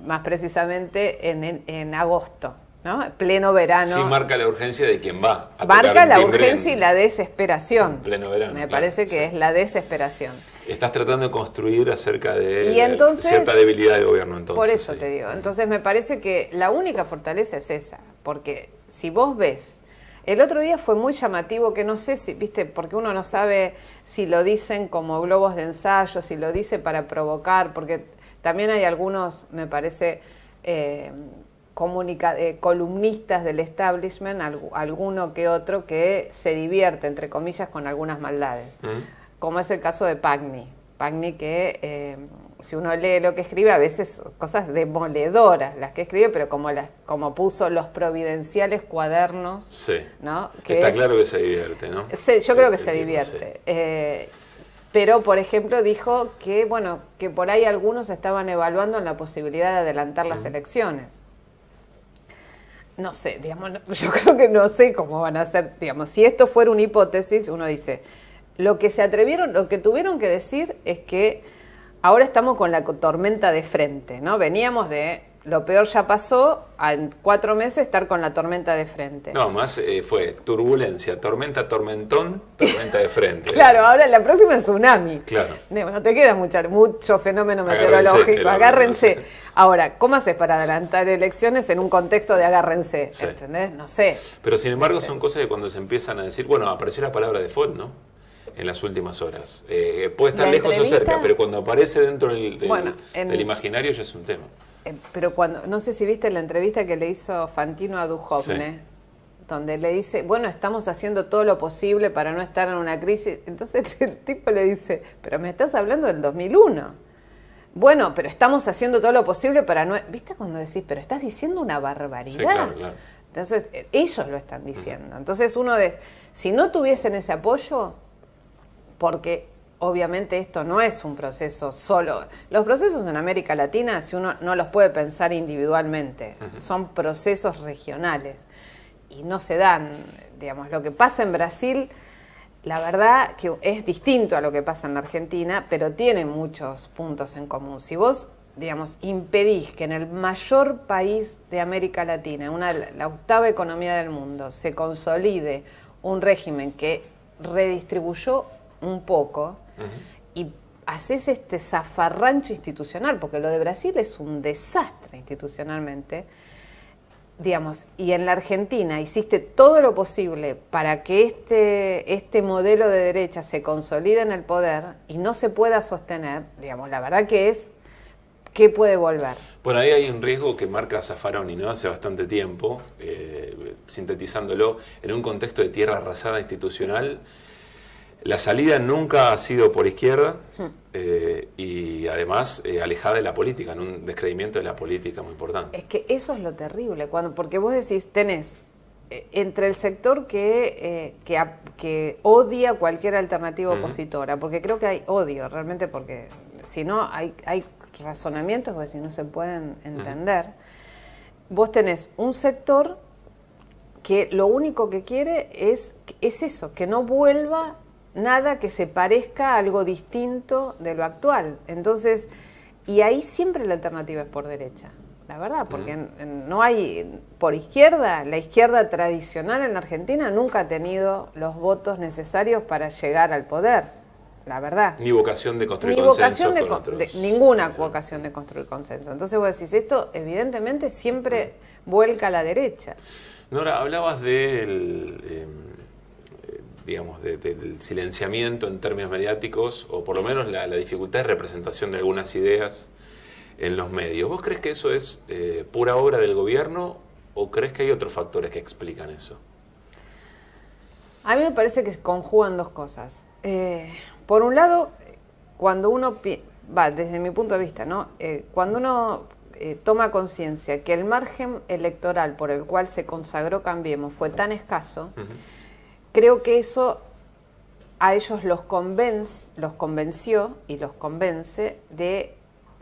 más precisamente en agosto, ¿no? Pleno verano. Sí, marca la urgencia de quien va a marca la urgencia y la desesperación. En pleno verano. Me parece que es la desesperación. Estás tratando de construir acerca de cierta debilidad del gobierno, entonces. Por eso te digo. Entonces me parece que la única fortaleza es esa. Porque si vos ves, el otro día fue muy llamativo, que no sé si, viste, porque uno no sabe si lo dicen como globos de ensayo, si lo dice para provocar, porque también hay algunos, me parece, columnistas del establishment, alguno que otro, que se divierte, entre comillas, con algunas maldades. Como es el caso de Pagni. Pagni que, si uno lee lo que escribe, a veces cosas demoledoras las que escribe, pero como puso los providenciales cuadernos. Sí, ¿no? Está claro que se divierte, ¿no? Yo creo que se divierte. Sí. Pero, por ejemplo, dijo que, que por ahí algunos estaban evaluando la posibilidad de adelantar las elecciones. No sé, digamos, yo creo que no sé cómo van a ser, digamos, si esto fuera una hipótesis, uno dice... Lo que tuvieron que decir es que ahora estamos con la tormenta de frente, ¿no? Veníamos de lo peor ya pasó, en 4 meses estar con la tormenta de frente. No, más fue turbulencia, tormenta, tormentón, tormenta de frente. Claro, ahora la próxima es tsunami. Claro. No te queda mucho fenómeno meteorológico, agárrense. Ahora, ¿cómo haces para adelantar elecciones en un contexto de agárrense? Sí. ¿Entendés? No sé. Pero sin embargo son cosas que cuando se empiezan a decir, apareció la palabra default, ¿no? En las últimas horas. Puede estar lejos o cerca, pero cuando aparece dentro del imaginario ya es un tema. Pero no sé si viste la entrevista que le hizo Fantino a Duhovne, donde le dice, estamos haciendo todo lo posible para no estar en una crisis. Entonces el tipo le dice, pero me estás hablando del 2001. Bueno, pero estamos haciendo todo lo posible para no... ¿Viste cuando decís, pero estás diciendo una barbaridad? Sí, claro. Entonces ellos lo están diciendo. Entonces si no tuviesen ese apoyo... Porque obviamente esto no es un proceso solo. Los procesos en América Latina, si uno no los puede pensar individualmente, son procesos regionales y no se dan, digamos, lo que pasa en Brasil, la verdad que es distinto a lo que pasa en Argentina, pero tiene muchos puntos en común. Si vos, digamos, impedís que en el mayor país de América Latina, la octava economía del mundo, se consolide un régimen que redistribuyó un poco y haces este zafarrancho institucional, porque lo de Brasil es un desastre institucionalmente, digamos, y en la Argentina hiciste todo lo posible para que este modelo de derecha se consolide en el poder y no se pueda sostener, digamos, la verdad que es, ¿qué puede volver? Por ahí hay un riesgo que marca Zaffaroni, ¿no? Hace bastante tiempo, sintetizándolo, en un contexto de tierra arrasada institucional. La salida nunca ha sido por izquierda y además alejada de la política, en un descreimiento de la política muy importante. Es que eso es lo terrible, porque vos decís, tenés entre el sector que odia cualquier alternativa opositora, porque creo que hay odio realmente, porque si no hay razonamientos que si no se pueden entender. Vos tenés un sector que lo único que quiere es eso, que no vuelva nada que se parezca a algo distinto de lo actual. Entonces, y ahí siempre la alternativa es por derecha, la verdad, porque no hay, por izquierda, la izquierda tradicional en Argentina nunca ha tenido los votos necesarios para llegar al poder, la verdad. Ni vocación de construir consenso con otros. Ninguna vocación de construir consenso. Entonces vos decís, esto evidentemente siempre vuelca a la derecha. Nora, hablabas del silenciamiento en términos mediáticos, o por lo menos la dificultad de representación de algunas ideas en los medios. ¿Vos crees que eso es pura obra del gobierno o crees que hay otros factores que explican eso? A mí me parece que se conjugan dos cosas. Por un lado, cuando uno, desde mi punto de vista, ¿no? Cuando uno toma conciencia que el margen electoral por el cual se consagró Cambiemos fue tan escaso, creo que eso a ellos los convenció y los convence de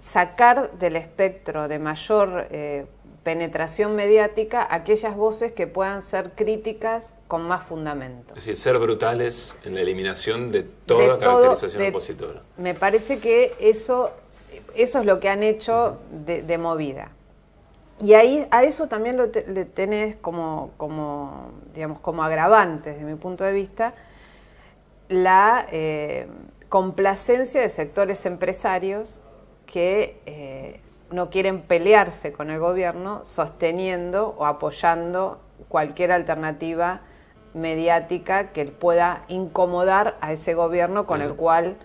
sacar del espectro de mayor penetración mediática aquellas voces que puedan ser críticas con más fundamento. Es decir, ser brutales en la eliminación de toda caracterización opositora. Me parece que eso es lo que han hecho de movida. Y ahí a eso también le tenés como agravante, desde mi punto de vista, la complacencia de sectores empresarios que no quieren pelearse con el gobierno sosteniendo o apoyando cualquier alternativa mediática que pueda incomodar a ese gobierno con el cual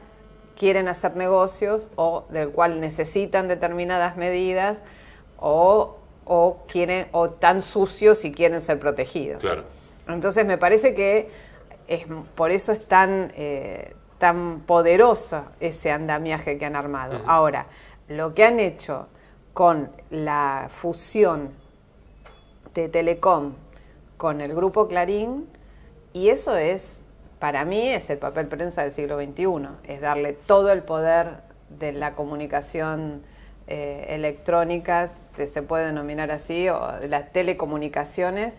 quieren hacer negocios o del cual necesitan determinadas medidas o tan sucios y quieren ser protegidos. Claro. Entonces me parece que por eso es tan poderoso ese andamiaje que han armado. Ahora, lo que han hecho con la fusión de Telecom con el Grupo Clarín, y eso es, para mí, es el papel prensa del siglo XXI, es darle todo el poder de la comunicación electrónica, se puede denominar así, o de las telecomunicaciones,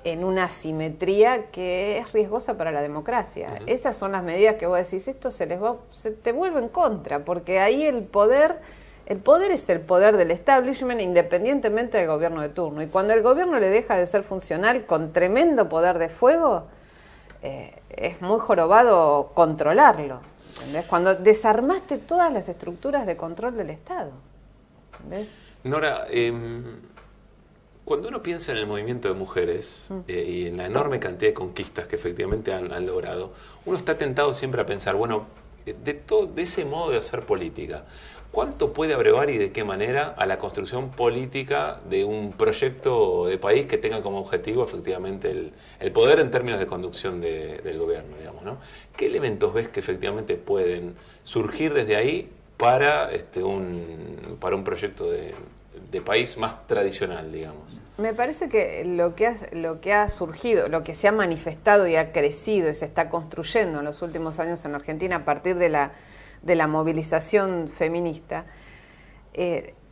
en una asimetría que es riesgosa para la democracia. Esas son las medidas que vos decís, esto se te vuelve en contra, porque ahí el poder es el poder del establishment independientemente del gobierno de turno. Y cuando el gobierno le deja de ser funcional con tremendo poder de fuego, es muy jorobado controlarlo. ¿Entendés? Cuando desarmaste todas las estructuras de control del Estado. ¿Entendés? Nora, cuando uno piensa en el movimiento de mujeres y en la enorme cantidad de conquistas que efectivamente han logrado, uno está tentado siempre a pensar, bueno, de ese modo de hacer política, ¿cuánto puede abrevar y de qué manera a la construcción política de un proyecto de país que tenga como objetivo efectivamente el poder en términos de conducción del gobierno, digamos, ¿no? ¿Qué elementos ves que efectivamente pueden surgir desde ahí para un proyecto de país más tradicional, digamos? Me parece que lo que ha surgido, lo que se ha manifestado y ha crecido y se está construyendo en los últimos años en Argentina a partir de la movilización feminista,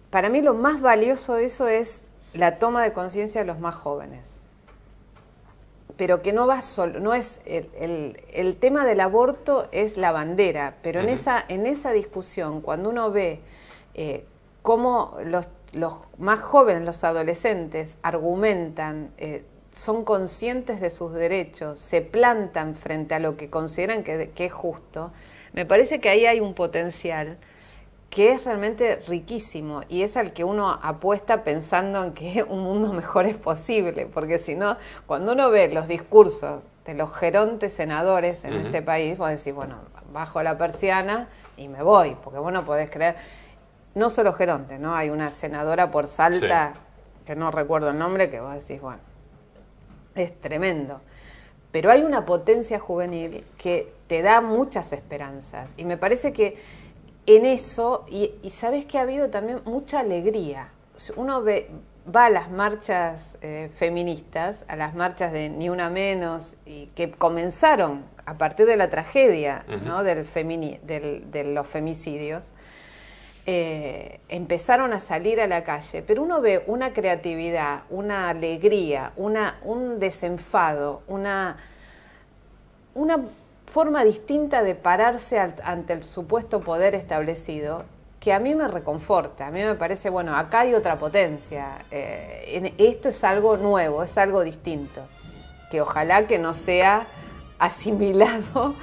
para mí lo más valioso de eso es la toma de conciencia de los más jóvenes. Pero que no va solo, no es el tema del aborto es la bandera, pero en esa discusión, cuando uno ve cómo los más jóvenes, los adolescentes, argumentan, son conscientes de sus derechos, se plantan frente a lo que consideran que es justo, me parece que ahí hay un potencial que es realmente riquísimo y es al que uno apuesta pensando en que un mundo mejor es posible, porque si no, cuando uno ve los discursos de los gerontes senadores en este país, vos decís, bueno, bajo la persiana y me voy, porque vos no podés creer, no solo geronte, ¿no? Hay una senadora por Salta, que no recuerdo el nombre, que vos decís, bueno, es tremendo. Pero hay una potencia juvenil que te da muchas esperanzas y me parece que en eso, y sabes que ha habido también mucha alegría. Uno va a las marchas feministas, a las marchas de Ni Una Menos, y que comenzaron a partir de la tragedia, ¿no? de los femicidios, empezaron a salir a la calle, pero uno ve una creatividad, una alegría, un desenfado, una forma distinta de pararse ante el supuesto poder establecido, que a mí me reconforta. A mí me parece, bueno, acá hay otra potencia, esto es algo nuevo, es algo distinto, que ojalá que no sea asimilado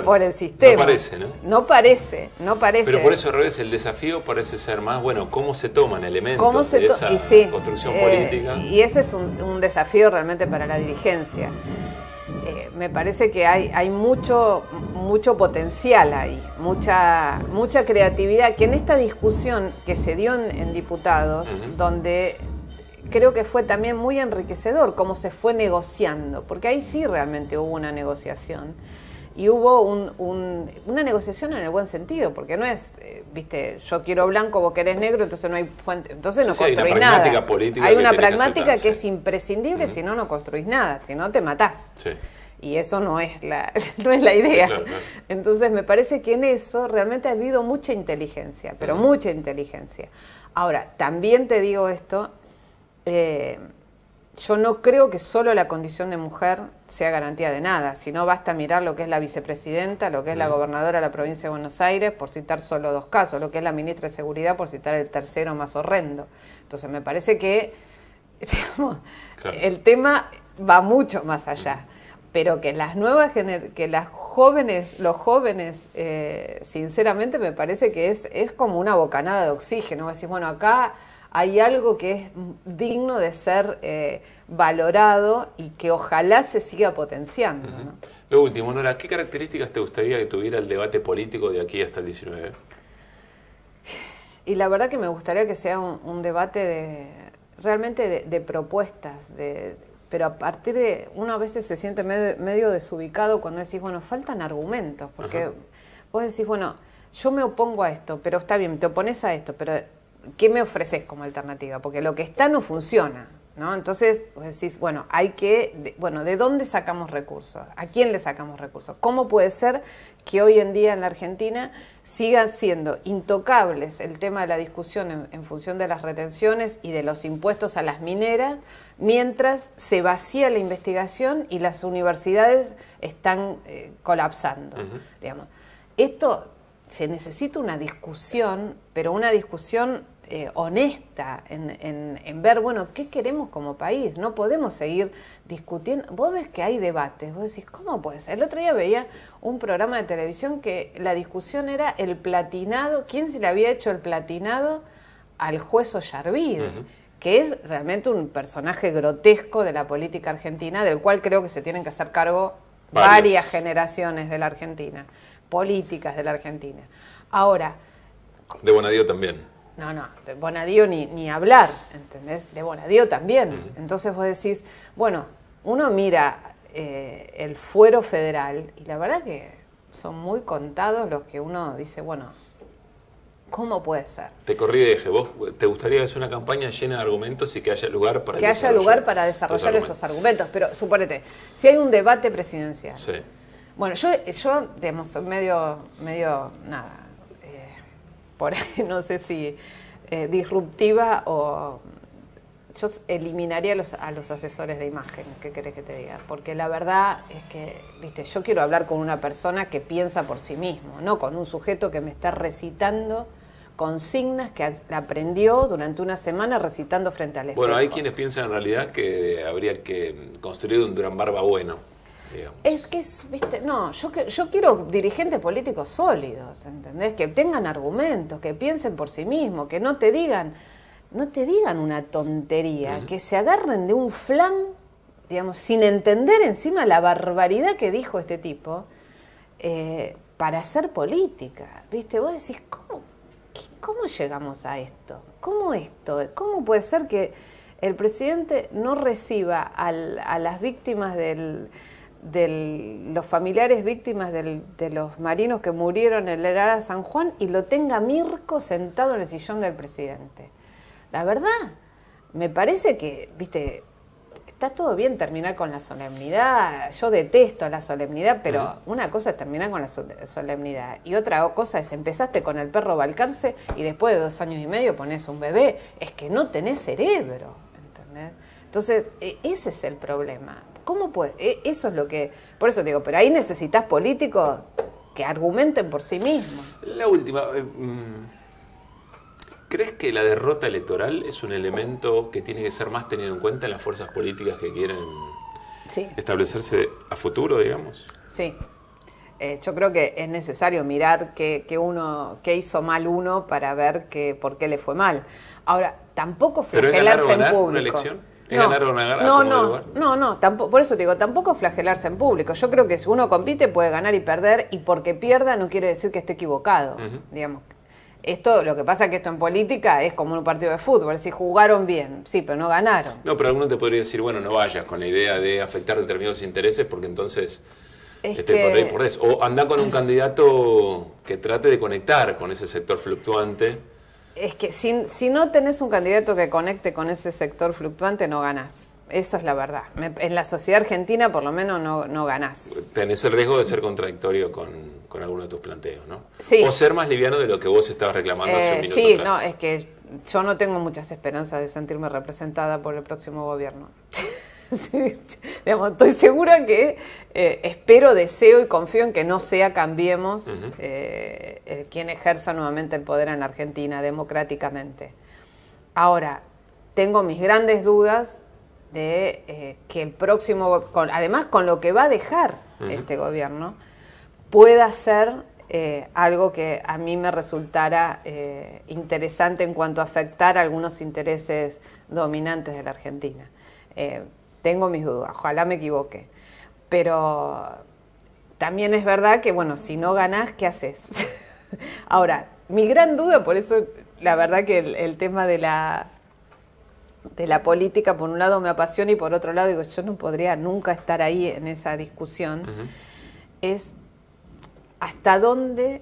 por el sistema. No parece, ¿no? No parece. Pero por eso, al revés, el desafío parece ser más, bueno, cómo se toman elementos de esa construcción política. Y ese es un desafío realmente para la dirigencia. Me parece que hay mucho potencial ahí, mucha creatividad, que en esta discusión que se dio en diputados, donde creo que fue también muy enriquecedor cómo se fue negociando, porque ahí sí realmente hubo una negociación, y hubo una negociación en el buen sentido, porque no es, viste, yo quiero blanco, vos querés negro, entonces no hay fuente, entonces no construís nada. Hay una pragmática que es imprescindible, si no, no construís nada, si no te matás. Sí. Y eso no es la idea. Sí, claro. Entonces me parece que en eso realmente ha habido mucha inteligencia, pero mucha inteligencia. Ahora, también te digo esto, yo no creo que solo la condición de mujer sea garantía de nada, sino basta mirar lo que es la vicepresidenta, lo que es la gobernadora de la provincia de Buenos Aires, por citar solo dos casos, lo que es la ministra de Seguridad, por citar el tercero más horrendo. Entonces me parece que, digamos, el tema va mucho más allá. Pero que los jóvenes, sinceramente me parece que es como una bocanada de oxígeno. Decir, bueno, acá hay algo que es digno de ser valorado y que ojalá se siga potenciando, ¿no? Lo último, Nora, ¿qué características te gustaría que tuviera el debate político de aquí hasta el 19? Y la verdad que me gustaría que sea un debate realmente de propuestas, pero a partir de, uno a veces se siente medio desubicado cuando decís, bueno, faltan argumentos, porque vos decís, bueno, yo me opongo a esto, pero está bien, te opones a esto, pero ¿qué me ofreces como alternativa? Porque lo que está no funciona, ¿no? Entonces vos decís, bueno, ¿de dónde sacamos recursos? ¿A quién le sacamos recursos? ¿Cómo puede ser que hoy en día en la Argentina sigan siendo intocables el tema de la discusión en función de las retenciones y de los impuestos a las mineras, mientras se vacía la investigación y las universidades están colapsando? Digamos. Esto se necesita una discusión, pero una discusión honesta en ver, bueno, ¿qué queremos como país? No podemos seguir discutiendo. Vos ves que hay debates, vos decís, ¿cómo puede ser? El otro día veía un programa de televisión que la discusión era el platinado, ¿quién se le había hecho el platinado al juez Ollarvide? Que es realmente un personaje grotesco de la política argentina, del cual creo que se tienen que hacer cargo varias generaciones de la Argentina, políticas de la Argentina. Ahora... De Bonadío también. No, de Bonadío ni hablar, ¿entendés? De Bonadío también. Entonces vos decís, bueno, uno mira el fuero federal y la verdad que son muy contados los que uno dice, bueno, ¿cómo puede ser? Te corrí de eje. ¿Vos te gustaría hacer una campaña llena de argumentos y que haya lugar para desarrollar esos argumentos? Pero suponete, si hay un debate presidencial. Sí. Bueno, yo digamos, soy medio nada, por ahí no sé si disruptiva o... Yo eliminaría a los asesores de imagen, ¿qué querés que te diga? Porque la verdad es que, viste, yo quiero hablar con una persona que piensa por sí mismo, no con un sujeto que me está recitando consignas que aprendió durante una semana recitando frente al espejo. Bueno, hay quienes piensan en realidad que habría que construir un Durán Barba bueno. digamos. Es que, viste, no, yo quiero dirigentes políticos sólidos, ¿entendés? Que tengan argumentos, que piensen por sí mismos, que no te digan una tontería, que se agarren de un flan, digamos, sin entender encima la barbaridad que dijo este tipo, para hacer política, ¿viste? Vos decís, ¿cómo llegamos a esto? ¿Cómo puede ser que el presidente no reciba a las víctimas los familiares víctimas de los marinos que murieron en el Arada San Juan y lo tenga Mirko sentado en el sillón del presidente? La verdad, me parece que, viste, está todo bien terminar con la solemnidad. Yo detesto la solemnidad, pero una cosa es terminar con la solemnidad y otra cosa es empezaste con el perro Balcarce y después de 2 años y medio ponés un bebé. Es que no tenés cerebro, ¿entendés? Entonces, ese es el problema. ¿Cómo puede? Eso es lo que... Por eso digo, pero ahí necesitas políticos que argumenten por sí mismos. La última... ¿Crees que la derrota electoral es un elemento que tiene que ser más tenido en cuenta en las fuerzas políticas que quieren establecerse a futuro, digamos? Sí. Yo creo que es necesario mirar qué hizo mal uno para ver por qué le fue mal. Ahora, tampoco flagelarse en público. ¿Una elección? ¿Es ganar o ganar? No, tampoco, por eso te digo, tampoco flagelarse en público. Yo creo que si uno compite puede ganar y perder, y porque pierda no quiere decir que esté equivocado, digamos. Lo que pasa es que esto en política es como un partido de fútbol, si jugaron bien, sí, pero no ganaron. No, pero alguno te podría decir, bueno, no vayas con la idea de afectar determinados intereses porque entonces por eso. O anda con un candidato que trate de conectar con ese sector fluctuante. Es que si no tenés un candidato que conecte con ese sector fluctuante, no ganás. Eso es la verdad. En la sociedad argentina, por lo menos, no ganás. Tenés el riesgo de ser contradictorio con alguno de tus planteos, ¿no? Sí. O ser más liviano de lo que vos estabas reclamando hace un minuto atrás. Sí, no, es que yo no tengo muchas esperanzas de sentirme representada por el próximo gobierno. Sí, digamos, estoy segura que espero, deseo y confío en que no sea Cambiemos quien ejerza nuevamente el poder en la Argentina democráticamente. Ahora, tengo mis grandes dudas de que el próximo, además con lo que va a dejar este gobierno, pueda ser algo que a mí me resultara interesante en cuanto a afectar algunos intereses dominantes de la Argentina. Tengo mis dudas, ojalá me equivoque, pero también es verdad que, bueno, si no ganás, ¿qué haces? Ahora, mi gran duda, por eso la verdad que el tema de la política, por un lado me apasiona y por otro lado digo, yo no podría nunca estar ahí en esa discusión, es hasta dónde,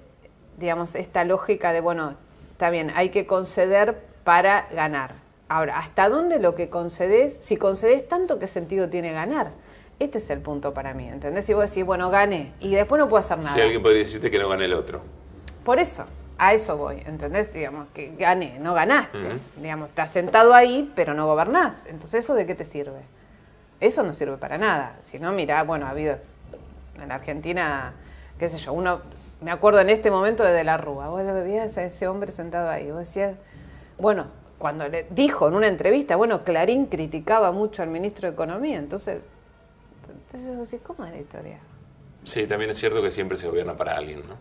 digamos, esta lógica de, bueno, está bien, hay que conceder para ganar. Ahora, ¿hasta dónde lo que concedes, si concedes tanto, qué sentido tiene ganar? Este es el punto para mí, ¿entendés? Si vos decís, bueno, gané, y después no puedo hacer nada. Si alguien podría decirte que no gane el otro. Por eso, a eso voy, ¿entendés? Digamos, que gané, no ganaste. Digamos, estás sentado ahí, pero no gobernás. Entonces, ¿eso de qué te sirve? Eso no sirve para nada. Si no, mirá, bueno, ha habido en Argentina, qué sé yo, me acuerdo en este momento de la Rúa, vos lo veías a ese hombre sentado ahí, vos decías, bueno, cuando le dijo en una entrevista, bueno, Clarín criticaba mucho al ministro de Economía, entonces vos decís, ¿cómo es la historia? Sí, también es cierto que siempre se gobierna para alguien, ¿no?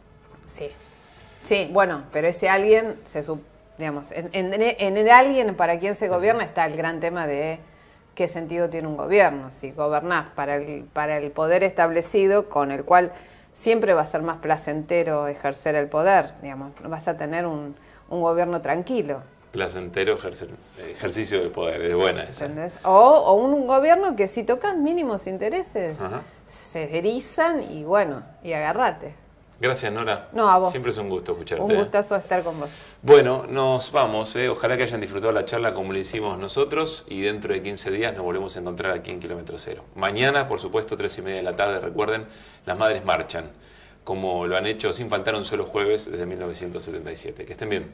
Sí, bueno, pero ese alguien, digamos, en el alguien para quien se gobierna está el gran tema de qué sentido tiene un gobierno. Si gobernás para el poder establecido, con el cual siempre va a ser más placentero ejercer el poder, digamos, vas a tener un gobierno tranquilo. Placentero ejercicio del poder, es buena esa. ¿Entendés? O un gobierno que si tocas mínimos intereses, se erizan y bueno, y agarrate. Gracias, Nora. No, a vos. Siempre es un gusto escucharte. Un gustazo estar con vos. Bueno, nos vamos. Ojalá que hayan disfrutado la charla como lo hicimos nosotros y dentro de 15 días nos volvemos a encontrar aquí en Kilómetro Cero. Mañana, por supuesto, 3:30 de la tarde. Recuerden, las madres marchan, como lo han hecho sin faltar un solo jueves desde 1977. Que estén bien.